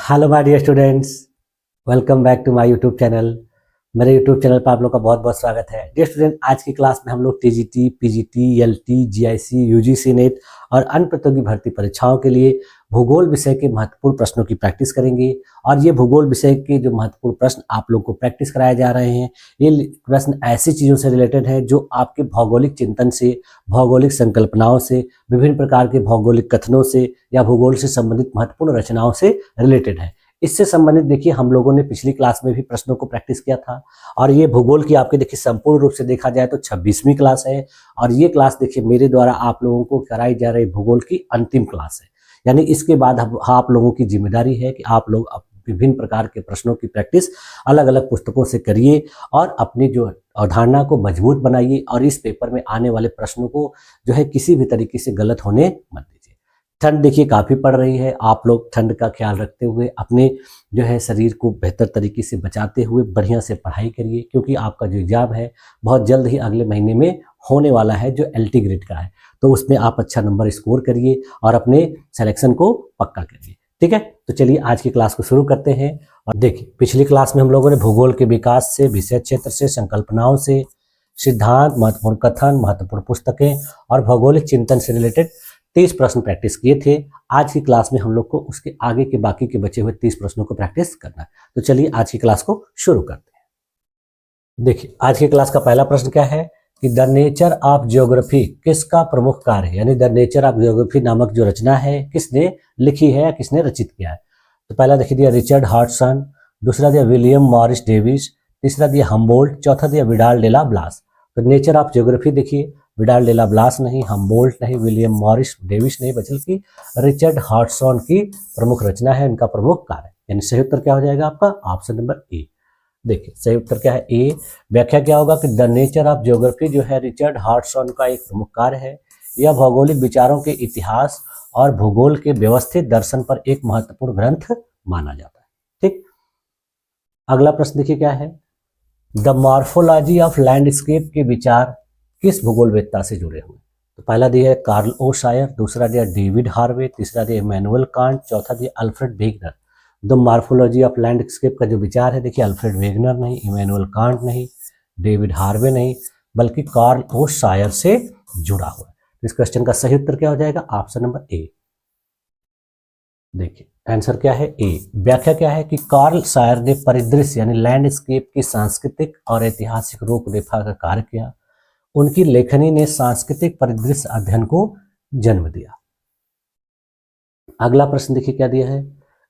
Hello my dear students, welcome back to my YouTube channel. मेरे YouTube channel पर आप लोग का बहुत बहुत स्वागत है। डियर स्टूडेंट, आज की क्लास में हम लोग TGT, PGT, LT, GIC, UGC net और अन्य प्रतियोगी भर्ती परीक्षाओं के लिए भूगोल विषय के महत्वपूर्ण प्रश्नों की प्रैक्टिस करेंगे। और ये भूगोल विषय के जो महत्वपूर्ण प्रश्न आप लोग को प्रैक्टिस कराए जा रहे हैं, ये प्रश्न ऐसी चीज़ों से रिलेटेड है जो आपके भौगोलिक चिंतन से, भौगोलिक संकल्पनाओं से, विभिन्न प्रकार के भौगोलिक कथनों से या भूगोल से संबंधित महत्वपूर्ण रचनाओं से रिलेटेड है। इससे संबंधित देखिए हम लोगों ने पिछली क्लास में भी प्रश्नों को प्रैक्टिस किया था। और ये भूगोल की आपके देखिए संपूर्ण रूप से देखा जाए तो 26वीं क्लास है। और ये क्लास देखिए मेरे द्वारा आप लोगों को कराई जा रही भूगोल की अंतिम क्लास है। यानी इसके बाद आप लोगों की जिम्मेदारी है कि आप लोग विभिन्न प्रकार के प्रश्नों की प्रैक्टिस अलग अलग पुस्तकों से करिए और अपनी जो अवधारणा को मजबूत बनाइए और इस पेपर में आने वाले प्रश्नों को जो है किसी भी तरीके से गलत होने मत दीजिए। ठंड देखिए काफ़ी पड़ रही है, आप लोग ठंड का ख्याल रखते हुए अपने जो है शरीर को बेहतर तरीके से बचाते हुए बढ़िया से पढ़ाई करिए, क्योंकि आपका जो एग्जाम है बहुत जल्द ही अगले महीने में होने वाला है जो एलटी ग्रेड का है। तो उसमें आप अच्छा नंबर स्कोर करिए और अपने सिलेक्शन को पक्का करिए। ठीक है, तो चलिए आज की क्लास को शुरू करते हैं। और देखिए पिछली क्लास में हम लोगों ने भूगोल के विकास से, विषय क्षेत्र से, संकल्पनाओं से, सिद्धांत, महत्वपूर्ण कथन, महत्वपूर्ण पुस्तकें और भौगोलिक चिंतन से रिलेटेड 30 प्रश्न प्रैक्टिस किए थे। आज की क्लास में हम लोग को उसके आगे के बाकी के बचे हुए 30 प्रश्नों को प्रैक्टिस करना है। तो चलिए आज की क्लास को शुरू करते हैं। देखिए आज की क्लास का पहला प्रश्न क्या है कि द नेचर ऑफ ज्योग्राफी किसका प्रमुख कार्य है, यानी द नेचर ऑफ ज्योग्राफी नामक जो रचना है किसने लिखी है या किसने रचित किया है। तो पहला देखिए दिया रिचर्ड हॉडसन, दूसरा दिया विलियम मॉरिस डेविस, तीसरा दिया हम्बोल्ट, चौथा दिया विडाल डेला ब्लास। तो नेचर ऑफ ज्योग्राफी देखिए विडाल डेला ब्लास नहीं, हम्बोल्ट नहीं, विलियम मॉरिस डेविस नहीं, बल्कि रिचर्ड हॉडसन की प्रमुख रचना है, इनका प्रमुख कार्य। यानी सही उत्तर क्या हो जाएगा आपका ऑप्शन नंबर ए। देखिए सही उत्तर क्या है ए। व्याख्या क्या होगा कि द नेचर ऑफ ज्योग्राफी जो है रिचर्ड हॉडसन का एक प्रमुख कार्य है। यह भौगोलिक विचारों के इतिहास और भूगोल के व्यवस्थित दर्शन पर एक महत्वपूर्ण ग्रंथ माना जाता है। ठीक, अगला प्रश्न देखिए क्या है, द मॉर्फोलॉजी ऑफ लैंडस्केप के विचार किस भूगोलवेत्ता से जुड़े हुए। तो पहला दिया है कार्ल ओ शायर, दूसरा दिया डेविड हार्वे, तीसरा दिया इमैनुअल कांट, चौथा दिया Alfred Wegener. The morphology of landscape का जो विचार है देखिए अल्फ्रेड वेगनर नहीं, इमैनुअल कांट नहीं, डेविड हार्वे नहीं, बल्कि कार्ल ओ शायर से जुड़ा हुआ है। इस क्वेश्चन का सही उत्तर क्या हो जाएगा ऑप्शन नंबर ए। देखिए आंसर क्या है ए। व्याख्या क्या है कि कार्ल शायर ने परिदृश्य यानी लैंडस्केप की सांस्कृतिक और ऐतिहासिक रूपरेखा का कार्य किया। उनकी लेखनी ने सांस्कृतिक परिदृश्य अध्ययन को जन्म दिया। अगला प्रश्न देखिए क्या दिया है,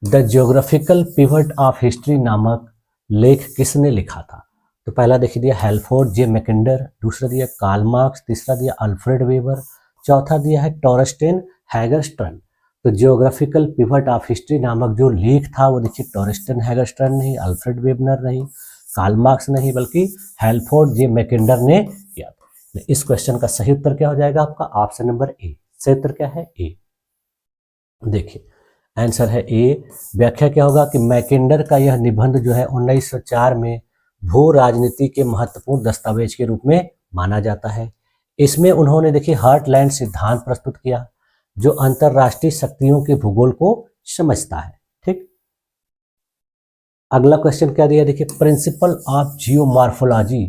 the geographical pivot of history नामक लेख किसने लिखा था। तो पहला देखिए दिया हेल्फोर्ड जे मैकिंडर, दूसरा दिया कार्ल मार्क्स, तीसरा दिया अल्फ्रेड वेबर, चौथा दिया है टॉरस्टेन हैगरस्ट्रन। तो ज्योग्राफिकल पिवट ऑफ हिस्ट्री नामक जो लेख था वो देखिए टॉरस्टेन हैगरस्ट्रन नहीं, अल्फ्रेड वेबनर नहीं, कार्ल मार्क्स नहीं, बल्कि हेल्फोर्ड जे मैकिंडर ने किया। इस क्वेश्चन का सही उत्तर क्या हो जाएगा आपका ऑप्शन नंबर ए। सही उत्तर क्या है ए। देखिए आंसर है ए। व्याख्या क्या होगा कि मैकिंडर का यह निबंध जो है 1904 में भू राजनीति के महत्वपूर्ण दस्तावेज के रूप में माना जाता है। इसमें उन्होंने देखिए हार्टलैंड सिद्धांत प्रस्तुत किया जो अंतरराष्ट्रीय शक्तियों के भूगोल को समझता है। ठीक, अगला क्वेश्चन क्या दिया देखिए, प्रिंसिपल ऑफ जियोमॉर्फोलॉजी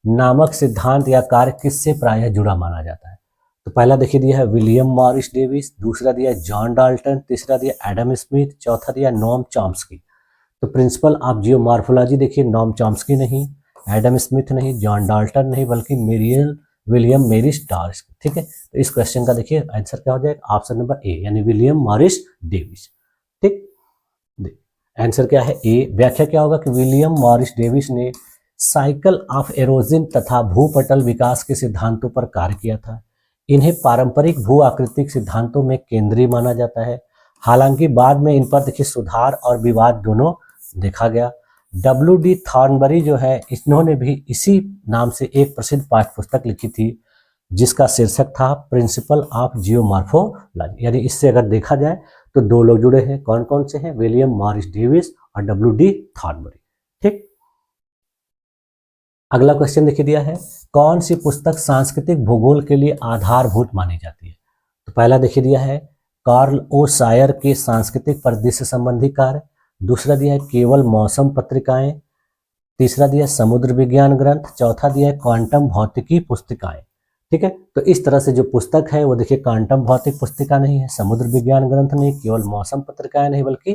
नामक सिद्धांत या कार्य किससे प्रायः जुड़ा माना जाता है। तो पहला देखिए दिया है विलियम मॉरिस डेविस, दूसरा दिया जॉन डाल्टन, तीसरा दिया एडम स्मिथ, चौथा दिया नोम चॉम्स्की। तो प्रिंसिपल ऑफ जियोमॉर्फोलॉजी देखिए नोम चॉम्स्की नहीं, एडम स्मिथ नहीं, जॉन डाल्टन नहीं, बल्कि विलियम मेरिस डार्स्की। ठीक है, तो इस क्वेश्चन का देखिए आंसर क्या हो जाएगा ऑप्शन नंबर ए, यानी विलियम मॉरिस डेविस। ठीक, आंसर क्या है ए। व्याख्या क्या होगा कि विलियम मॉरिस डेविस ने साइकिल ऑफ एरोजन तथा भूपटल विकास के सिद्धांतों पर कार्य किया था। इन्हें पारंपरिक भू आकृतिक सिद्धांतों में केंद्रीय माना जाता है। हालांकि बाद में इन पर देखिए सुधार और विवाद दोनों देखा गया। W.D. थॉर्नबरी जो है इन्होंने भी इसी नाम से एक प्रसिद्ध पाठ्य पुस्तक लिखी थी जिसका शीर्षक था प्रिंसिपल ऑफ जियोमॉर्फोलॉजी। यानी इससे अगर देखा जाए तो दो लोग जुड़े हैं, कौन कौन से हैं, विलियम मॉरिस डेविस और W.D. थॉर्नबरी। ठीक, अगला क्वेश्चन देखिए दिया है, कौन सी पुस्तक सांस्कृतिक भूगोल के लिए आधारभूत मानी जाती है। तो पहला देखिए दिया है कार्ल ओ शायर के सांस्कृतिक परिदृश्य संबंधी कार्य, दूसरा दिया है केवल मौसम पत्रिकाएं, तीसरा दिया है समुद्र विज्ञान ग्रंथ, चौथा दिया है क्वांटम भौतिकी पुस्तिकाएं। ठीक है, तो इस तरह से जो पुस्तक है वो देखिए क्वांटम भौतिक पुस्तिका नहीं है, समुद्र विज्ञान ग्रंथ नहीं, केवल मौसम पत्रिकाएं नहीं, बल्कि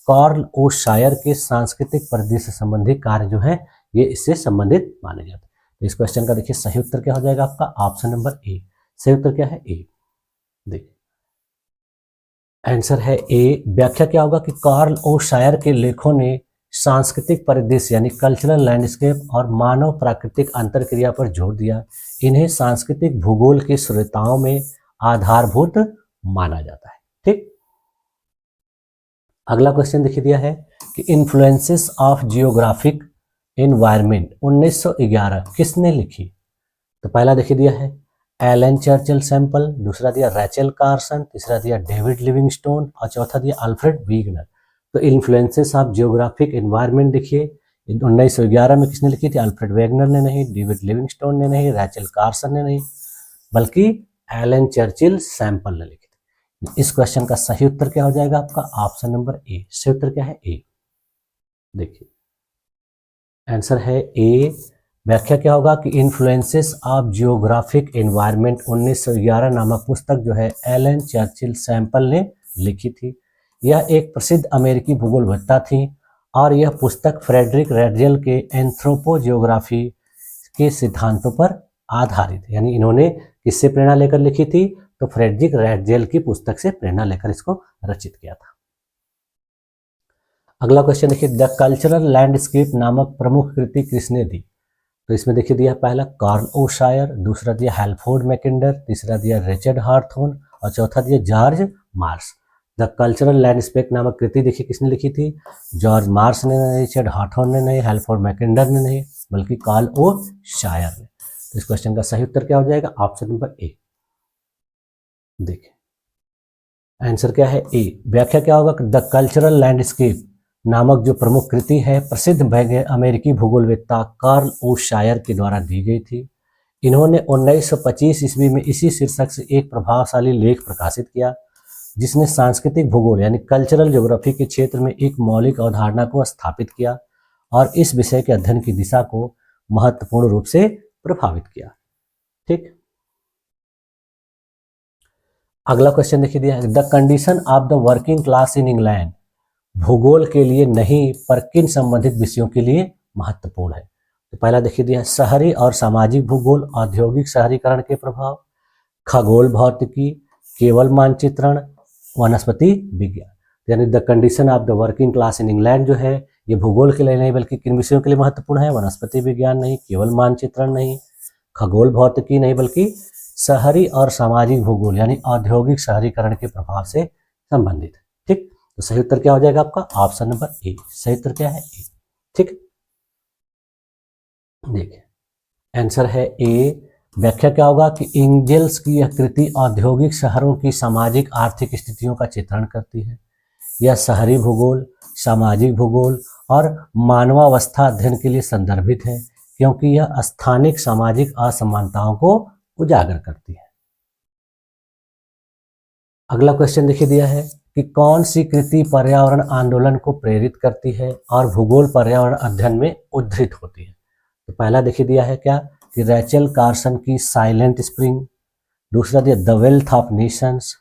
कार्ल ओ शायर के सांस्कृतिक परिदृश्य संबंधी कार्य जो है ये इससे संबंधित माने जाते हैं। तो इस क्वेश्चन का देखिए सही उत्तर क्या हो जाएगा आपका ऑप्शन नंबर ए। सही उत्तर क्या है? ए। देखिए आंसर है ए। व्याख्या क्या होगा कि कार्ल ओ शायर के लेखों ने सांस्कृतिक परिदृश्य यानी कल्चरल लैंडस्केप और मानव प्राकृतिक अंतरक्रिया पर जोर दिया। इन्हें सांस्कृतिक भूगोल की श्रोताओं में आधारभूत माना जाता है। ठीक, अगला क्वेश्चन देखिए दिया है कि इन्फ्लुएंसेस ऑफ जियोग्राफिक एनवायरनमेंट 1911 किसने लिखी? तो पहला देखिए दिया है एलन चर्चिल सैंपल, दूसरा दिया रैचल कार्सन, तीसरा दिया डेविड लिविंगस्टोन और चौथा दिया अल्फ्रेड वीगनर। तो इन्फ्लुएंसेस ऑफ जियोग्राफिक एनवायरनमेंट देखिए 1911 में किसने लिखी थी? अल्फ्रेड वेगनर ने नहीं, डेविड लिविंगस्टोन ने नहीं, रैचल कार्सन ने नहीं, बल्कि एलन चर्चिल सैंपल ने लिखी थी। इस क्वेश्चन का सही उत्तर क्या हो जाएगा आपका? Option number A. सही उत्तर क्या है? ए। देखिए आंसर है ए। व्याख्या क्या होगा कि इन्फ्लुएंसेस ऑफ जियोग्राफिक एनवायरनमेंट 1911 नामक पुस्तक जो है एलन चर्चिल सैंपल ने लिखी थी। यह एक प्रसिद्ध अमेरिकी भूगोलवेत्ता थी और यह पुस्तक फ्रेडरिक रैडजेल के एंथ्रोपोजियोग्राफी के सिद्धांतों पर आधारित है। यानी इन्होंने किससे प्रेरणा लेकर लिखी थी? तो फ्रेडरिक रैडजेल की पुस्तक से प्रेरणा लेकर इसको रचित किया था। अगला क्वेश्चन देखिए द कल्चरल लैंडस्केप नामक प्रमुख कृति किसने दी? तो इसमें देखिए दिया पहला कार्ल ओ शायर, दूसरा दिया हैल्फोर्ड मैकिंडर, तीसरा दिया रिचर्ड हार्थोन और चौथा दिया George Marsh. The cultural landscape नामक कृति देखिए किसने लिखी थी? जॉर्ज मार्श ने नहीं, रिचर्ड हार्थोन ने नहीं, हैल्फोर्ड मैकिंडर ने नहीं, बल्कि कार्ल ओ शायर ने। तो इस क्वेश्चन का सही उत्तर क्या हो जाएगा? Option number A. देखिए आंसर क्या है? ए। व्याख्या क्या होगा? द कल्चरल लैंडस्केप नामक जो प्रमुख कृति है प्रसिद्ध अमेरिकी भूगोलवेत्ता कार्ल ओ शायर के द्वारा दी गई थी। इन्होंने 1925 ईस्वी में इसी शीर्षक से एक प्रभावशाली लेख प्रकाशित किया जिसने सांस्कृतिक भूगोल यानी कल्चरल ज्योग्राफी के क्षेत्र में एक मौलिक अवधारणा को स्थापित किया और इस विषय के अध्ययन की दिशा को महत्वपूर्ण रूप से प्रभावित किया। ठीक, अगला क्वेश्चन देखिए दिया है the condition of the working class in England भूगोल के लिए नहीं पर किन संबंधित विषयों के लिए महत्वपूर्ण है? तो पहला देखिए दिया शहरी और सामाजिक भूगोल, औद्योगिक शहरीकरण के प्रभाव, खगोल भौतिकी, केवल मानचित्रण, वनस्पति विज्ञान। यानी the condition of the working class in England जो है ये भूगोल के लिए नहीं बल्कि किन विषयों के लिए महत्वपूर्ण है? वनस्पति विज्ञान नहीं, केवल मानचित्रण नहीं, खगोल भौतिकी नहीं, बल्कि शहरी और सामाजिक भूगोल यानी औद्योगिक शहरीकरण के प्रभाव से संबंधित है। ठीक, तो सही उत्तर क्या हो जाएगा आपका? Option number A. सही उत्तर क्या है? ए। ठीक, देखिए आंसर है ए। व्याख्या क्या होगा कि इंगेल्स की यह कृति औद्योगिक शहरों की सामाजिक आर्थिक स्थितियों का चित्रण करती है। यह शहरी भूगोल, सामाजिक भूगोल और मानवावस्था अध्ययन के लिए संदर्भित है क्योंकि यह स्थानिक सामाजिक असमानताओं को उजागर करती है। अगला क्वेश्चन देखिए दिया है कि कौन सी कृति पर्यावरण आंदोलन को प्रेरित करती है और भूगोल पर्यावरण अध्ययन में उद्धृत होती है? तो पहला देखिए दिया है क्या कि रैचल कार्सन की साइलेंट स्प्रिंग, दूसरा दिया द वेल्थ ऑफ नेशंस,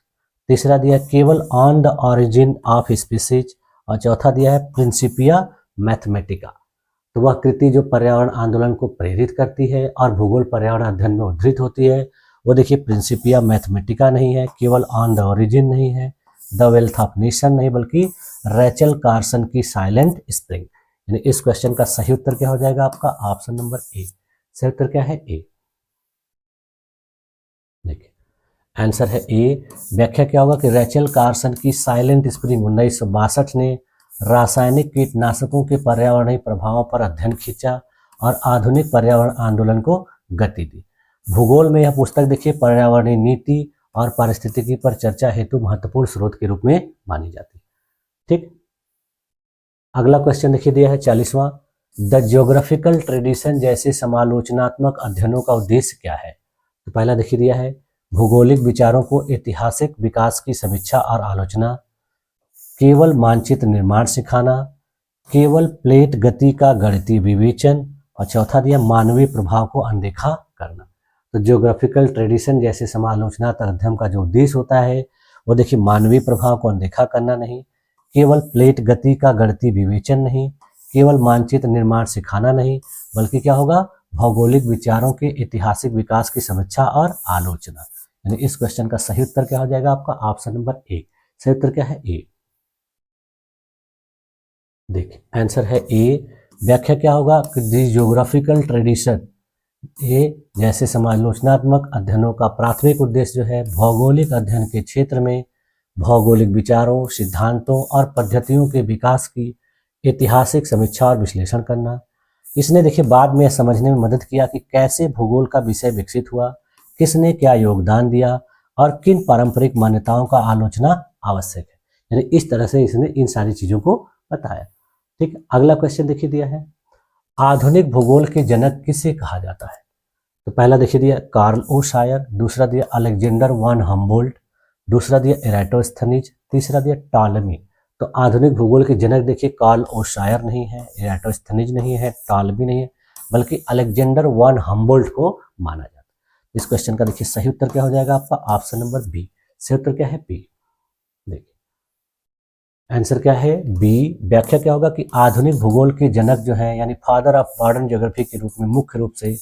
तीसरा दिया केवल on the origin of species और चौथा दिया है प्रिंसिपिया मैथमेटिका। तो वह कृति जो पर्यावरण आंदोलन को प्रेरित करती है और भूगोल पर्यावरण अध्ययन में उद्धृत होती है वो देखिए प्रिंसिपिया मैथमेटिका नहीं है, केवल ऑन द ओरिजिन नहीं है, द वेल्थ ऑफ नेशन नहीं, बल्कि रैचल कार्सन की साइलेंट स्प्रिंग। यानी इस क्वेश्चन का सही उत्तर क्या हो जाएगा आपका? Option number A. सही उत्तर क्या है? ए। देखिए आंसर है ए। व्याख्या क्या होगा कि रैचल कार्सन की साइलेंट स्प्रिंग 1962 ने रासायनिक कीटनाशकों के पर्यावरणीय प्रभावों पर अध्ययन खींचा और आधुनिक पर्यावरण आंदोलन को गति दी। भूगोल में यह पुस्तक देखिए पर्यावरणीय नीति और पारिस्थितिकी पर चर्चा हेतु महत्वपूर्ण स्रोत के रूप में मानी जाती है। ठीक, अगला क्वेश्चन देखिए दिया है 40वां द ज्योग्राफिकल ट्रेडिशन जैसे समालोचनात्मक अध्ययनों का उद्देश्य क्या है? तो पहला देखिए दिया है भूगोलिक विचारों को ऐतिहासिक विकास की समीक्षा और आलोचना, केवल मानचित्र निर्माण सिखाना, केवल प्लेट गति का गणितीय विवेचन, और चौथा दिया मानवीय प्रभाव को अनदेखा करना। तो ज्योग्राफिकल ट्रेडिशन जैसे समालोचनात्मक अध्ययन का जो उद्देश्य होता है वो देखिए मानवीय प्रभाव को अनदेखा करना नहीं, केवल प्लेट गति का गणितीय विवेचन नहीं, केवल मानचित्र निर्माण सिखाना नहीं, बल्कि क्या होगा, भौगोलिक विचारों के ऐतिहासिक विकास की समीक्षा और आलोचना। यानी इस क्वेश्चन का सही उत्तर क्या हो जाएगा आपका, ऑप्शन नंबर ए। सही उत्तर क्या है, ए। देखिए आंसर है ए। व्याख्या क्या होगा कि जियोग्राफिकल ट्रेडिशन ये जैसे समालोचनात्मक अध्ययनों का प्राथमिक उद्देश्य जो है भौगोलिक अध्ययन के क्षेत्र में भौगोलिक विचारों, सिद्धांतों और पद्धतियों के विकास की ऐतिहासिक समीक्षा और विश्लेषण करना। इसने देखिए बाद में समझने में मदद किया कि कैसे भूगोल का विषय विकसित हुआ, किसने क्या योगदान दिया और किन पारंपरिक मान्यताओं का आलोचना आवश्यक है। यानी इस तरह से इसने इन सारी चीज़ों को बताया। ठीक, अगला क्वेश्चन देखिए दिया है, आधुनिक भूगोल के जनक किसे कहा जाता है। तो पहला देखिए दिया कार्ल ओ शायर, दूसरा दिया अलेक्जेंडर वन हम्बोल्ट, दूसरा दिया एराटोस्थनीज, तीसरा दिया टॉलमी। तो आधुनिक भूगोल के जनक देखिए कार्ल ओ शायर नहीं है, एराटोस्थनीज नहीं है, टॉलमी नहीं है, बल्कि अलेक्जेंडर वन हम्बोल्ट को माना जाता है। इस क्वेश्चन का देखिए सही उत्तर क्या हो जाएगा आपका, ऑप्शन नंबर बी। सही उत्तर क्या है, बी। देखिए आंसर क्या है, बी। व्याख्या क्या होगा कि आधुनिक भूगोल के जनक जो है यानी फादर ऑफ मॉडर्न ज्योग्राफी के रूप में मुख्य रूप से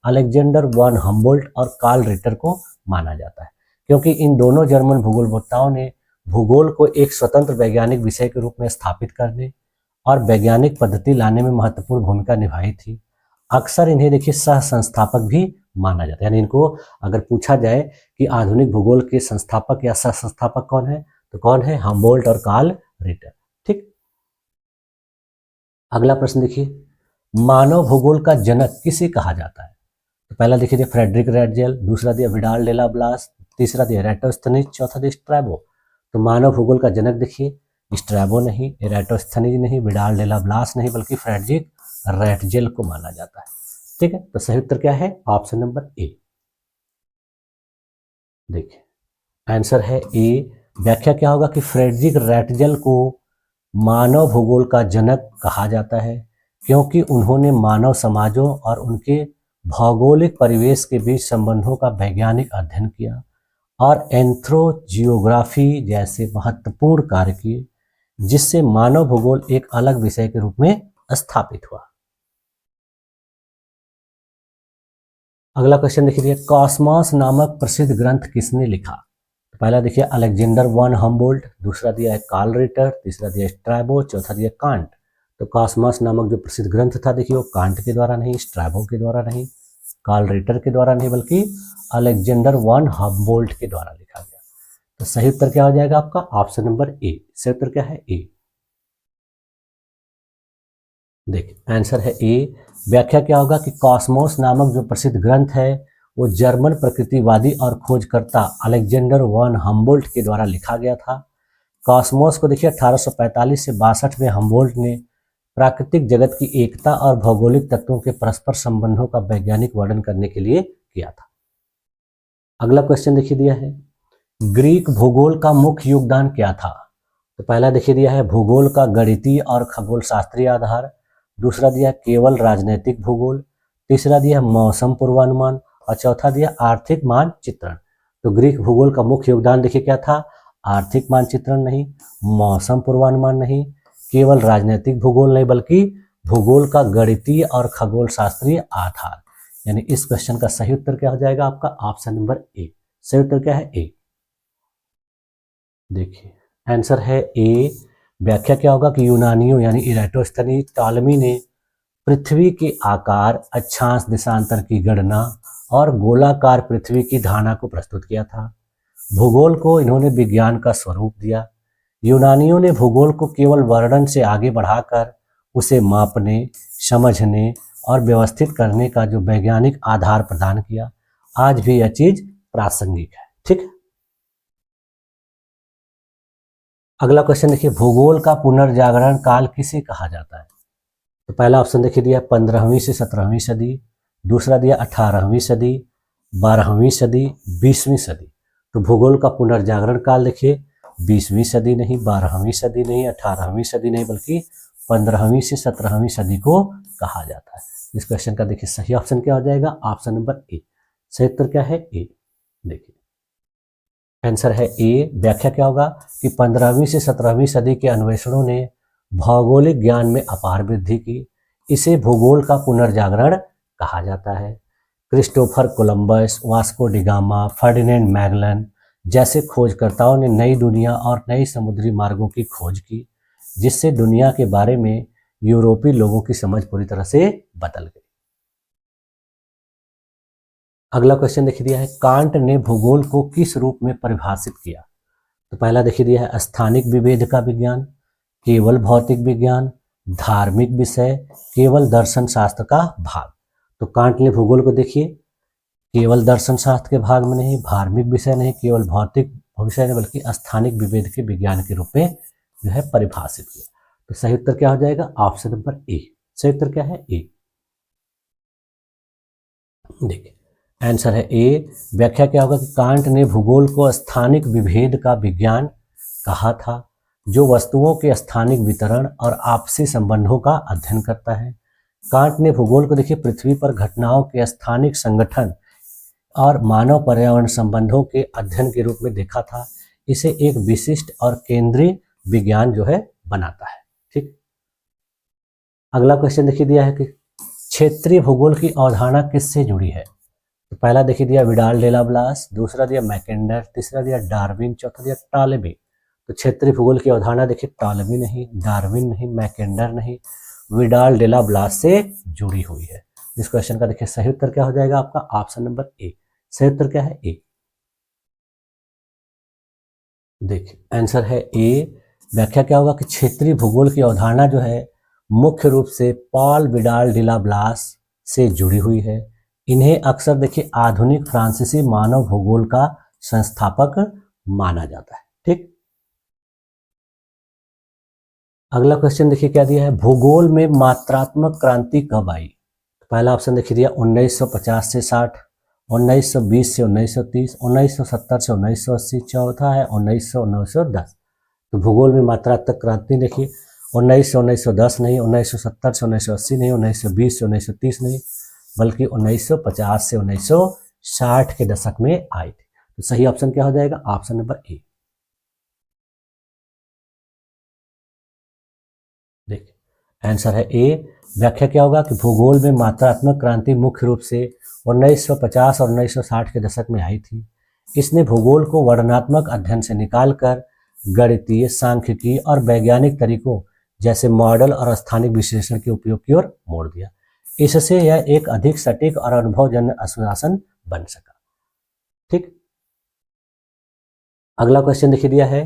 अलेक्जेंडर वन हम्बोल्ट और कार्ल रिटर को माना जाता है, क्योंकि इन दोनों जर्मन भूगोलवेत्ताओं ने भूगोल को एक स्वतंत्र वैज्ञानिक विषय के रूप में स्थापित करने और वैज्ञानिक पद्धति लाने में महत्वपूर्ण भूमिका निभाई थी। अक्सर इन्हें देखिए सह संस्थापक भी माना जाता है, यानी इनको अगर पूछा जाए कि आधुनिक भूगोल के संस्थापक या सह संस्थापक कौन है, तो कौन है, हम्बोल्ट और कार्ल रिटर। ठीक, अगला प्रश्न देखिए, मानव भूगोल का जनक किसे कहा जाता है। तो पहला देखिए फ्रेडरिक रैटजेल, दूसरा दिया विडाल डेला ब्लास, तीसरा दिया एराटोस्थनीज, चौथा दिया स्ट्रैबो। तो मानव भूगोल का जनक देखिए स्ट्रैबो नहीं, एराटोस्थनीज नहीं, विडाल डेला ब्लास नहीं, बल्कि फ्रेडरिक रैटजेल को माना जाता है। ठीक है, तो सही उत्तर क्या है, ऑप्शन नंबर ए। देखिए आंसर है ए। व्याख्या क्या होगा कि फ्रेडरिक रैटजेल को मानव भूगोल का जनक कहा जाता है क्योंकि उन्होंने मानव समाजों और उनके भौगोलिक परिवेश के बीच संबंधों का वैज्ञानिक अध्ययन किया और एंथ्रोजियोग्राफी जैसे महत्वपूर्ण कार्य किए, जिससे मानव भूगोल एक अलग विषय के रूप में स्थापित हुआ। अगला क्वेश्चन देखिए, कॉस्मॉस नामक प्रसिद्ध ग्रंथ किसने लिखा। तो पहला देखिए अलेक्जेंडर वन हम्बोल्ट, दूसरा दिया है कार्ल रिटर, तीसरा दिया स्ट्रैबो, चौथा दिया कांट। तो कॉस्मॉस नामक जो प्रसिद्ध ग्रंथ था देखिए वो कांट के द्वारा नहीं, स्ट्रैबो के द्वारा नहीं, कार्ल रिटर के द्वारा नहीं, बल्कि अलेक्जेंडर वन हम्बोल्ट के द्वारा लिखा गया। तो सही उत्तर क्या हो जाएगा आपका, ऑप्शन नंबर ए। सही उत्तर क्या है, ए। देखिए आंसर है ए। व्याख्या क्या होगा कि कॉस्मोस नामक जो प्रसिद्ध ग्रंथ है वो जर्मन प्रकृतिवादी और खोजकर्ता अलेक्जेंडर वन हम्बोल्ट के द्वारा लिखा गया था। कॉस्मोस को देखिए 1845 से 62 में हम्बोल्ट ने प्राकृतिक जगत की एकता और भौगोलिक तत्वों के परस्पर संबंधों का वैज्ञानिक वर्णन करने के लिए किया था। अगला क्वेश्चन देखिए दिया है, ग्रीक भूगोल का मुख्य योगदान क्या था। तो पहला देखिए दिया है भूगोल का गणितीय और खगोल शास्त्रीय आधार, दूसरा दिया केवल राजनीतिक भूगोल, तीसरा दिया मौसम पूर्वानुमान और चौथा दिया आर्थिक मानचित्रण। तो ग्रीक भूगोल का मुख्य योगदान देखिए क्या था, आर्थिक मानचित्रण नहीं, मौसम पूर्वानुमान नहीं, केवल राजनीतिक भूगोल नहीं, बल्कि भूगोल का गणितीय और खगोल शास्त्रीय आधार। यानी इस क्वेश्चन का सही उत्तर क्या हो जाएगा आपका, ऑप्शन नंबर ए। सही उत्तर क्या है, ए। देखिए आंसर है ए। व्याख्या क्या होगा कि यूनानियों यानी इराटोस्थनीज, टॉलमी ने पृथ्वी के आकार, अक्षांश देशांतर की गणना और गोलाकार पृथ्वी की धारणा को प्रस्तुत किया था। भूगोल को इन्होंने विज्ञान का स्वरूप दिया। यूनानियों ने भूगोल को केवल वर्णन से आगे बढ़ाकर उसे मापने, समझने और व्यवस्थित करने का जो वैज्ञानिक आधार प्रदान किया। आज भी यह चीज प्रासंगिक है। ठीक है, अगला क्वेश्चन देखिए, भूगोल का पुनर्जागरण काल किसे कहा जाता है। तो पहला ऑप्शन देखिए दिया 15वीं से 17वीं सदी, दूसरा दिया 18वीं सदी, 12वीं सदी, 20वीं सदी। तो भूगोल का पुनर्जागरण काल देखिए 20वीं सदी नहीं, 12वीं सदी नहीं, 18वीं सदी नहीं, बल्कि 15वीं से 17वीं सदी को कहा जाता है। इस क्वेश्चन का देखिए सही ऑप्शन क्या हो जाएगा, ऑप्शन नंबर ए। सही उत्तर क्या है, ए। देखिए आंसर है ए। व्याख्या क्या होगा कि 15वीं से 17वीं सदी के अन्वेषणों ने भौगोलिक ज्ञान में अपार वृद्धि की। इसे भूगोल का पुनर्जागरण कहा जाता है। Christopher Columbus, Vasco da Gama, Ferdinand Magellan जैसे खोजकर्ताओं ने नई दुनिया और नई समुद्री मार्गों की खोज की, जिससे दुनिया के बारे में यूरोपीय लोगों की समझ पूरी तरह से बदल गई। अगला क्वेश्चन देखिए दिया है, कांट ने भूगोल को किस रूप में परिभाषित किया। तो पहला देखिए दिया है स्थानिक विभेद का विज्ञान, केवल भौतिक विज्ञान, धार्मिक विषय, केवल दर्शन शास्त्र का भाग। तो कांट ने भूगोल को देखिए केवल दर्शन शास्त्र के भाग में नहीं, धार्मिक विषय नहीं, केवल भौतिक विषय नहीं, बल्कि स्थानिक विभेद के विज्ञान के रूप में जो है परिभाषित किया। तो सही उत्तर क्या हो जाएगा, ऑप्शन नंबर ए। सही उत्तर क्या है, ए। देखिए आंसर है ए। व्याख्या क्या होगा कि कांट ने भूगोल को स्थानिक विभेद का विज्ञान कहा था, जो वस्तुओं के स्थानिक वितरण और आपसी संबंधों का अध्ययन करता है। कांट ने भूगोल को देखिए पृथ्वी पर घटनाओं के स्थानिक संगठन और मानव पर्यावरण संबंधों के अध्ययन के रूप में देखा था। इसे एक विशिष्ट और केंद्रीय विज्ञान जो है बनाता है। ठीक, अगला क्वेश्चन देखिए दिया है कि क्षेत्रीय भूगोल की अवधारणा किससे जुड़ी है। तो पहला देखिए दिया विडाल डेला ब्लास, दूसरा दिया मैकेंडर, तीसरा दिया डार्विन, चौथा दिया टॉलेमी। तो क्षेत्रीय भूगोल की अवधारणा देखिए टॉलेमी नहीं, डार्विन नहीं, मैकेंडर नहीं, विडाल डेला ब्लास से जुड़ी हुई है। इस क्वेश्चन का देखिए सही उत्तर क्या हो जाएगा आपका, ऑप्शन नंबर ए। सही उत्तर क्या है, ए। देखिए आंसर है ए। व्याख्या क्या होगा कि क्षेत्रीय भूगोल की अवधारणा जो है मुख्य रूप से पॉल विडाल डिला ब्लास से जुड़ी हुई है। इन्हें अक्सर देखिए आधुनिक फ्रांसीसी मानव भूगोल का संस्थापक माना जाता है। ठीक, अगला क्वेश्चन देखिए क्या दिया है, भूगोल में मात्रात्मक क्रांति कब आई। पहला ऑप्शन देखिए दिया 1950 से 60, 1920 से 1930, 1970 से 1980, चौथा है 1910। तो भूगोल में मात्रात्मक क्रांति देखिए 19 से 1910 नहीं, 1970 से 1980 नहीं, 1920 से 1930 नहीं, बल्कि 1950 से 1960 के दशक में आई थी। तो सही ऑप्शन क्या हो जाएगा, ऑप्शन नंबर ए। देखिए आंसर है ए। व्याख्या क्या होगा कि भूगोल में मात्रात्मक क्रांति मुख्य रूप से 1950 और 1960 के दशक में आई थी। इसने भूगोल को वर्णनात्मक अध्ययन से निकालकर गणितीय, सांख्यिकी और वैज्ञानिक तरीकों जैसे मॉडल और स्थानिक विश्लेषण के उपयोग की ओर मोड़ दिया। इससे यह एक अधिक सटीक और अनुभवजन्य अनुशासन बन सका। ठीक, अगला क्वेश्चन देखिए दिया है,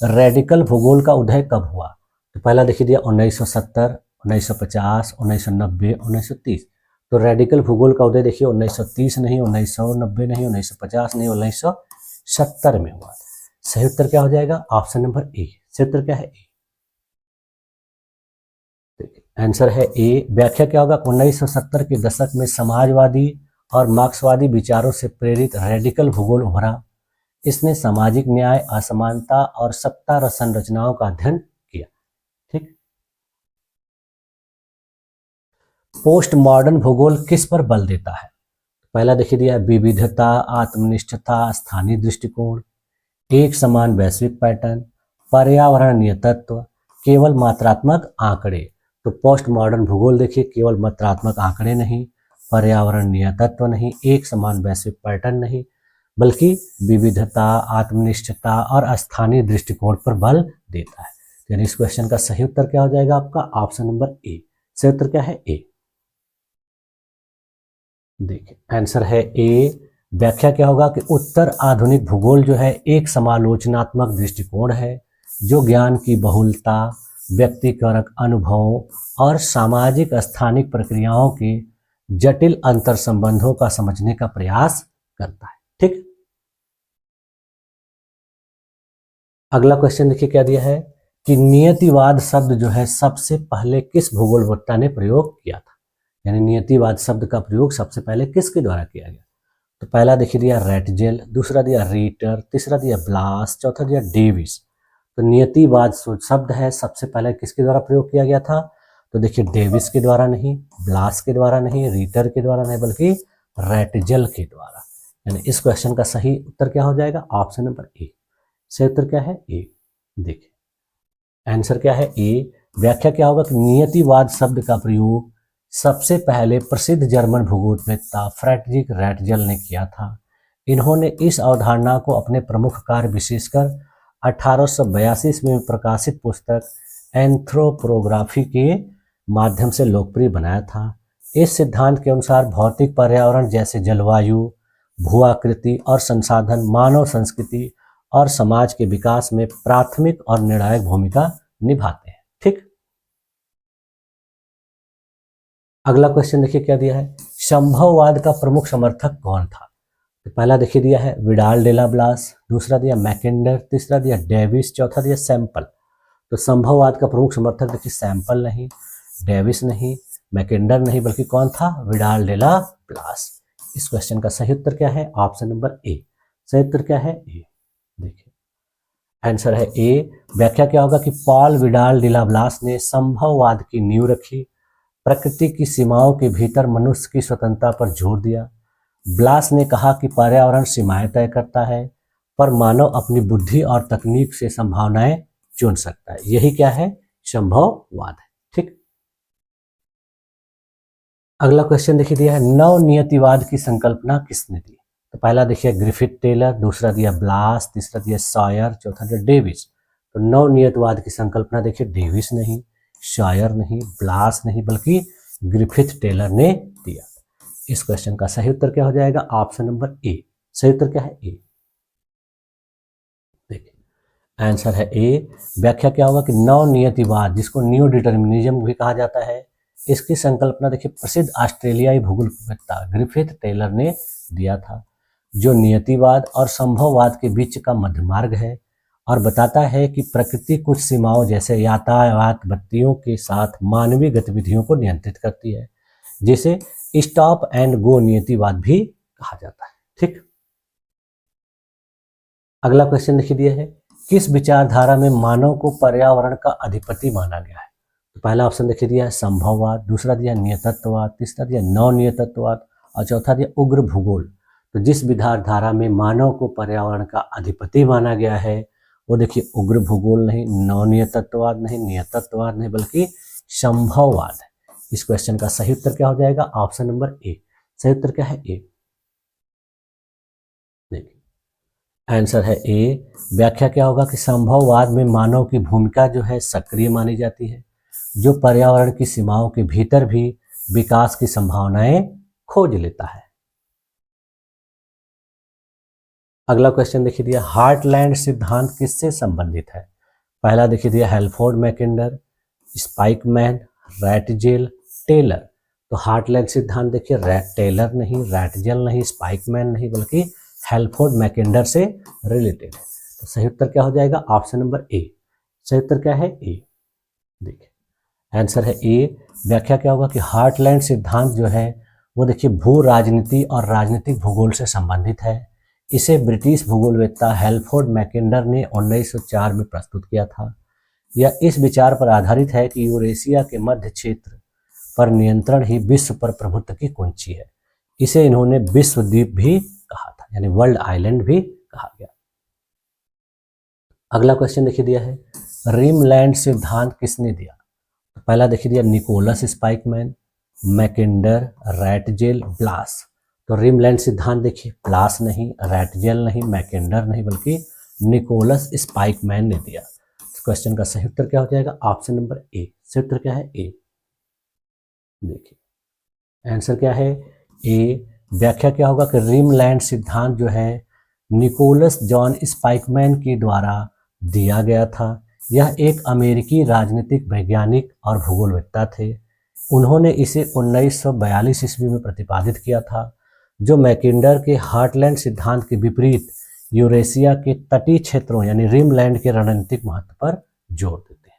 रेडिकल भूगोल का उदय कब हुआ। तो पहला देखिए दिया 1970, 1950, 1990, 1930। तो रेडिकल भूगोल का उदय देखिए 1930 नहीं, 1990 नहीं, 1950 नहीं, 1970 में हुआ। सही उत्तर क्या हो जाएगा, ऑप्शन नंबर ए। सही उत्तर क्या है, ए। आंसर है ए। व्याख्या क्या होगा, 1970 के दशक में समाजवादी और मार्क्सवादी विचारों से प्रेरित रेडिकल भूगोल उभरा। इसने सामाजिक न्याय, असमानता और सत्ता संरचनाओं का अध्ययन किया। ठीक, पोस्ट मॉडर्न भूगोल किस पर बल देता है। पहला देखिए दिया विविधता, आत्मनिष्ठता, स्थानीय दृष्टिकोण, एक समान वैश्विक पैटर्न, पर्यावरणीय तत्व, केवल मात्रात्मक आंकड़े। तो पोस्ट मॉडर्न भूगोल देखिए केवल मात्रात्मक आंकड़े नहीं, पर्यावरणीय तत्व नहीं, एक समान वैश्विक पैटर्न नहीं, बल्कि विविधता, आत्मनिष्ठता और स्थानीय दृष्टिकोण पर बल देता है। यानी इस क्वेश्चन का सही उत्तर क्या हो जाएगा आपका, ऑप्शन नंबर ए। सही उत्तर क्या है, ए। देखिए आंसर है ए। व्याख्या क्या होगा कि उत्तर आधुनिक भूगोल जो है एक समालोचनात्मक दृष्टिकोण है जो ज्ञान की बहुलता, व्यक्तिपरक अनुभवों और सामाजिक स्थानिक प्रक्रियाओं के जटिल अंतर संबंधों का समझने का प्रयास करता है। ठीक, अगला क्वेश्चन देखिए क्या दिया है कि नियतिवाद शब्द जो है सबसे पहले किस भूगोलवेत्ता ने प्रयोग किया था। यानी नियतिवाद शब्द का प्रयोग सबसे पहले किसके द्वारा किया गया। तो पहला देखिए दिया रैटजेल, दूसरा दिया रीटर, तीसरा दिया ब्लास, चौथा दिया डेविस। तो नियतिवाद शब्द है सबसे पहले किसके द्वारा प्रयोग किया गया था? तो देखिए डेविस के द्वारा नहीं, ब्लास के द्वारा नहीं, रीटर के द्वारा नहीं, बल्कि रैटजेल के द्वारा। यानी इस क्वेश्चन का सही उत्तर क्या हो जाएगा? Option number A. सही उत्तर क्या है? ए। देखिए आंसर क्या है? ए। व्याख्या क्या होगा कि नियतिवाद शब्द का प्रयोग सबसे पहले प्रसिद्ध जर्मन भूगोलवेत्ता फ्रेडरिक रैटजेल ने किया था। इन्होंने इस अवधारणा को अपने प्रमुख कार्य विशेषकर 1882 में प्रकाशित पुस्तक एंथ्रोपोग्राफी के माध्यम से लोकप्रिय बनाया था। इस सिद्धांत के अनुसार भौतिक पर्यावरण जैसे जलवायु, भू-आकृति और संसाधन मानव संस्कृति और समाज के विकास में प्राथमिक और निर्णायक भूमिका निभाते हैं। ठीक। अगला क्वेश्चन देखिए क्या दिया है? संभववाद का प्रमुख समर्थक कौन था? तो पहला देखिए दिया है विडाल डेला ब्लास, दूसरा दिया मैकेंडर, तीसरा दिया डेविस, चौथा दिया सैंपल। तो संभववाद का प्रमुख समर्थक देखिए सैंपल नहीं, डेविस नहीं, मैकेंडर नहीं, बल्कि कौन था? विडाल डेला ब्लास। इस क्वेश्चन का सही उत्तर क्या है? Option number A. सही उत्तर क्या है? ए। देखिए आंसर है ए। व्याख्या क्या होगा कि पॉल विडाल डेला ब्लास ने संभववाद की नींव रखी, प्रकृति की सीमाओं के भीतर मनुष्य की स्वतंत्रता पर जोर दिया। ब्लास ने कहा कि पर्यावरण सीमाएं तय करता है, पर मानव अपनी बुद्धि और तकनीक से संभावनाएं चुन सकता है। यही क्या है? संभववाद है। ठीक। अगला क्वेश्चन देखिए दिया है नवनियतिवाद की संकल्पना किसने दी? तो पहला देखिए ग्रिफिथ टेलर, दूसरा दिया ब्लास, तीसरा दिया सॉयर, चौथा दिया डेविस। तो नवनियतिवाद की संकल्पना देखिए डेविस नहीं, सॉयर नहीं, ब्लास नहीं, बल्कि ग्रिफिथ टेलर ने दिया। इस क्वेश्चन का सही उत्तर क्या हो जाएगा? Option number A. सही उत्तर क्या है? ए। देखिए आंसर है ए। व्याख्या क्या होगा कि नवनियतिवाद, जिसको न्यू डिटर्मिनिज्म भी कहा जाता है, इसकी संकल्पना देखिए प्रसिद्ध ऑस्ट्रेलियाई भूगोलवेत्ता ग्रिफिथ टेलर ने दिया था, जो नियतिवाद और संभववाद के बीच का मध्य मार्ग है और बताता है कि प्रकृति कुछ सीमाओं जैसे यातायात बत्तियों के साथ मानवीय गतिविधियों को नियंत्रित करती है, जिसे स्टॉप एंड गो नियतिवाद भी कहा जाता है। ठीक। अगला क्वेश्चन देखिए दिया है किस विचारधारा में मानव को पर्यावरण का अधिपति माना गया है? तो पहला ऑप्शन देखिए दिया है संभववाद, दूसरा दिया नियतत्ववाद, तीसरा दिया नवनियतत्ववाद और चौथा दिया उग्र भूगोल। तो जिस विचारधारा में मानव को पर्यावरण का अधिपति माना गया है वो देखिए उग्र भूगोल नहीं, नवनियतत्ववाद नहीं, नियतत्ववाद नहीं, बल्कि संभववाद है। इस क्वेश्चन का सही उत्तर क्या हो जाएगा? Option number A. सही उत्तर क्या है? ए। देखिए आंसर है ए। व्याख्या क्या होगा कि संभववाद में मानव की भूमिका जो है सक्रिय मानी जाती है, जो पर्यावरण की सीमाओं के भीतर भी विकास की संभावनाएं खोज लेता है। अगला क्वेश्चन देखिए दिया हार्टलैंड सिद्धांत किससे संबंधित है? पहला देखिए दिया हेल्फोर्ड मैकेंडर, स्पाइकमैन, रैटजेल, टेलर। तो हार्टलैंड सिद्धांत देखिए टेलर नहीं, रैटजेल नहीं, स्पाइकमैन नहीं, बल्कि हेल्फोर्ड मैकेंडर से रिलेटेड है। तो सही उत्तर क्या हो जाएगा? Option number A. सही उत्तर क्या है? ए। देखिए आंसर है ए। व्याख्या क्या होगा कि हार्टलैंड सिद्धांत जो है वो देखिए भू राजनीति और राजनीतिक भूगोल से संबंधित है। इसे ब्रिटिश भूगोलवेत्ता हेल्फोर्ड मैकेंडर ने 1904 में प्रस्तुत किया था। यह इस विचार पर आधारित है कि यूरेशिया के मध्य क्षेत्र पर नियंत्रण ही विश्व पर प्रभुत्व की कुंजी है। इसे इन्होंने विश्व द्वीप भी कहा था, यानी वर्ल्ड आइलैंड भी कहा गया। अगला क्वेश्चन देखिए दिया है रिमलैंड सिद्धांत किसने दिया? तो पहला देखिए दिया निकोलस स्पाइकमैन, मैकेंडर, रैटजेल, ब्लास। तो रिमलैंड सिद्धांत देखिए ब्लास नहीं, रैटजेल नहीं, मैकेंडर नहीं, बल्कि निकोलस स्पाइकमैन ने दिया। क्वेश्चन का सही उत्तर क्या हो जाएगा? Option number A. सही उत्तर क्या है? ए। देखिए आंसर क्या है? ए। व्याख्या क्या होगा कि रिमलैंड सिद्धांत जो है निकोलस जॉन स्पाइकमैन के द्वारा दिया गया था। यह एक अमेरिकी राजनीतिक वैज्ञानिक और भूगोलवेत्ता थे। उन्होंने इसे 1942 ईस्वी में प्रतिपादित किया था, जो मैकेंडर के हार्टलैंड सिद्धांत के विपरीत यूरेशिया के तटीय क्षेत्रों यानी रिमलैंड के रणनीतिक महत्व पर जोर देते हैं।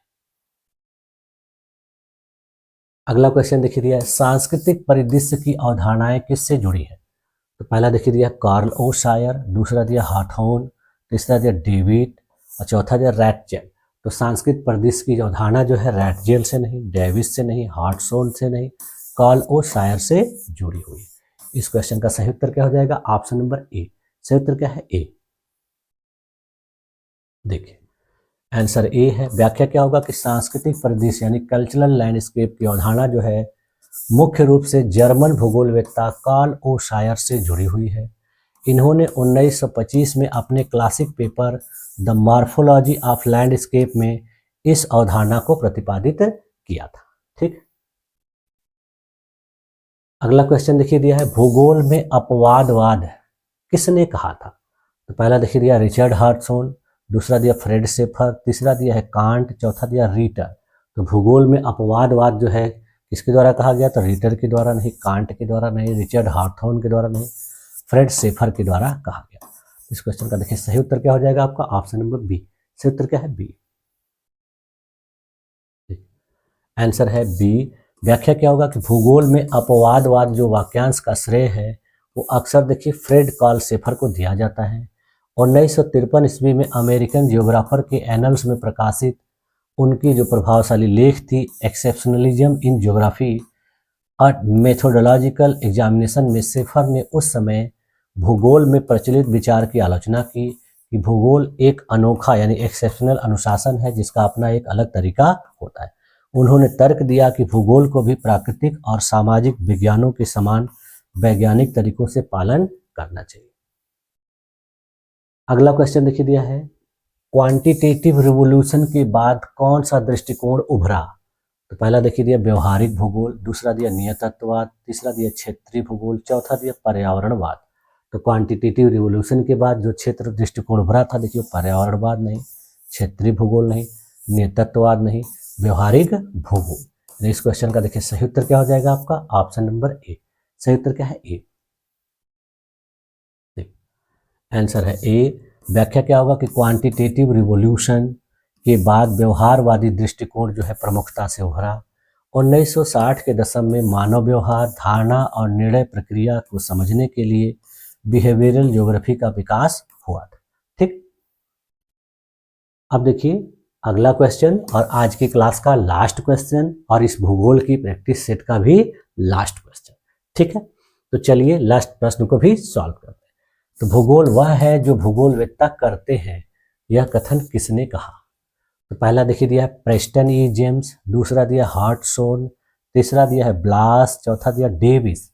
अगला क्वेश्चन देखिए दिया है सांस्कृतिक परिदृश्य की अवधारणाएं किससे जुड़ी है? तो पहला देखिए दिया कार्ल ओ शायर, दूसरा दिया हाथोन, तीसरा दिया डेविड और चौथा दिया रैट जेल। तो संस्कृत प्रदेश की अवधारणा जो है रैट जेल से नहीं, डेविस से नहीं, हार्टसोन से नहीं, कार्ल ओ शायर से जुड़ी हुई। इस क्वेश्चन का सही उत्तर क्या हो जाएगा? Option number A. सही उत्तर क्या है? ए। देखिए आंसर ए है। व्याख्या क्या होगा कि सांस्कृतिक परिदृश्य यानी कल्चरल लैंडस्केप की अवधारणा जो है मुख्य रूप से जर्मन भूगोलवेत्ता कार्ल ओ शायर से जुड़ी हुई है। इन्होंने 1925 में अपने classic paper the morphology of landscape में इस अवधारणा को प्रतिपादित किया था। ठीक, अगला क्वेश्चन देखिए दिया है भूगोल में अपवादवाद किसने कहा था? तो पहला देखिए दिया रिचर्ड हार्टसोन, दूसरा दिया फ्रेड शेफर, तीसरा दिया है कांट, चौथा दिया रीटर। तो भूगोल में अपवादवाद जो है किसके द्वारा कहा गया? तो रीटर के द्वारा नहीं, कांट के द्वारा नहीं, रिचर्ड हार्टसोन के द्वारा नहीं, फ्रेड शेफर के द्वारा कहा गया। इस क्वेश्चन का देखिए सही उत्तर क्या हो जाएगा आपका? Option number B. सही उत्तर क्या है? बी। आंसर है बी। व्याख्या क्या होगा कि भूगोल में अपवादवाद जो वाक्यांश का श्रेय है वो अक्सर देखिए फ्रेड कार्ल शेफर को दिया जाता है। 1953 ईस्वी में अमेरिकन जियोग्राफर के एनल्स में प्रकाशित उनकी जो प्रभावशाली लेख थी एक्सेप्शनलिज्म इन ज्योग्राफी और मेथोडोलॉजिकल एग्जामिनेशन में शेफर ने उस समय भूगोल में प्रचलित विचार की आलोचना की कि भूगोल एक अनोखा यानी एक्सेप्शनल अनुशासन है जिसका अपना एक अलग तरीका होता है। उन्होंने तर्क दिया कि भूगोल को भी प्राकृतिक और सामाजिक विज्ञानों के समान वैज्ञानिक तरीकों से पालन करना चाहिए। अगला क्वेश्चन देखिए दिया है क्वांटिटेटिव रिवोल्यूशन के बाद कौन सा दृष्टिकोण उभरा? तो पहला देखिए दिया व्यवहारिक भूगोल, दूसरा दिया नियतत्ववाद, तीसरा दिया क्षेत्रीय भूगोल, चौथा दिया पर्यावरणवाद। तो क्वांटिटेटिव रिवोल्यूशन के बाद जो क्षेत्र दृष्टिकोण उभरा था देखिए पर्यावरणवाद नहीं, क्षेत्रीय भूगोल नहीं, नियतत्ववाद नहीं, व्यवहारिक भूगोल। इस क्वेश्चन का देखिए सही उत्तर क्या हो जाएगा आपका? Option number A. सही उत्तर क्या है? ए। आंसर है ए। व्याख्या क्या होगा कि क्वांटिटेटिव रिवोल्यूशन के बाद व्यवहारवादी दृष्टिकोण जो है प्रमुखता से उभरा। 1960 के दशक में मानव व्यवहार, धारणा और निर्णय प्रक्रिया को समझने के लिए बिहेवियरल ज्योग्राफी का विकास हुआ था। ठीक, अब देखिए अगला क्वेश्चन और आज की क्लास का लास्ट क्वेश्चन और इस भूगोल की प्रैक्टिस सेट का भी लास्ट क्वेश्चन। ठीक है, तो चलिए लास्ट प्रश्न को भी सॉल्व करते हैं। तो भूगोल वह है जो भूगोलवेत्ता करते हैं, यह कथन किसने कहा? तो पहला देखिए दिया है प्रेस्टन ई जेम्स, दूसरा दिया हार्टसोन, तीसरा दिया है ब्लास, चौथा दिया डेविस।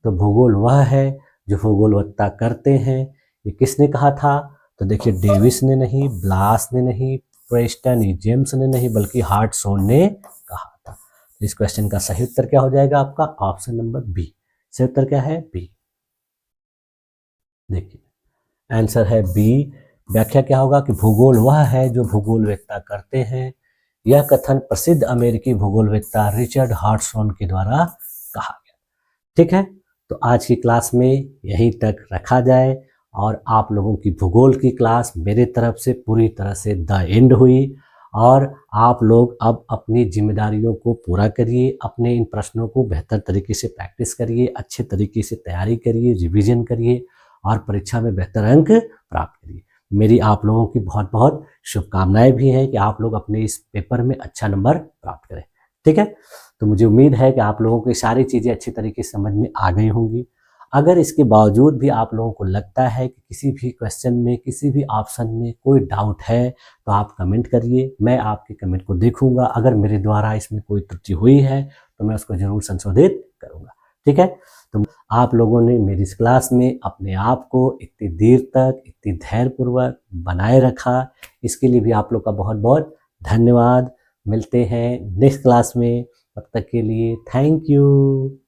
तो भूगोल वह है जो भूगोलवेत्ता करते हैं, ये किसने कहा था? तो देखिए डेविस ने नहीं, ब्लास ने नहीं, प्रेस्टन ई जेम्स ने नहीं, बल्कि हार्टसोन ने कहा था। इस क्वेश्चन का सही उत्तर क्या हो जाएगा आपका? Option number B. सही उत्तर क्या है? बी। देखिए आंसर है बी। व्याख्या क्या होगा कि भूगोल वह है जो भूगोलवेत्ता करते हैं, यह कथन प्रसिद्ध अमेरिकी भूगोलवेत्ता रिचर्ड हार्टसोन के द्वारा कहा गया। ठीक है, तो आज की क्लास में यहीं तक रखा जाए और आप लोगों की भूगोल की क्लास मेरे तरफ से पूरी तरह से द एंड हुई और आप लोग अब अपनी जिम्मेदारियों को पूरा करिए, अपने इन प्रश्नों को बेहतर तरीके से प्रैक्टिस करिए, अच्छे तरीके से तैयारी करिए, रिवीजन करिए और परीक्षा में बेहतर अंक प्राप्त करिए। मेरी आप लोगों की बहुत बहुत शुभकामनाएं भी हैं कि आप लोग अपने इस पेपर में अच्छा नंबर प्राप्त करें। ठीक है, तो मुझे उम्मीद है कि आप लोगों को सारी चीज़ें अच्छी तरीके से समझ में आ गई होंगी। अगर इसके बावजूद भी आप लोगों को लगता है कि किसी भी क्वेश्चन में, किसी भी ऑप्शन में कोई डाउट है तो आप कमेंट करिए, मैं आपके कमेंट को देखूंगा। अगर मेरे द्वारा इसमें कोई त्रुटि हुई है तो मैं उसको जरूर संशोधित करूंगा। ठीक है, तो आप लोगों ने मेरी इस क्लास में अपने आप को इतनी देर तक इतनी धैर्यपूर्वक बनाए रखा, इसके लिए भी आप लोग का बहुत बहुत धन्यवाद। मिलते हैं नेक्स्ट क्लास में, तब तक के लिए थैंक यू।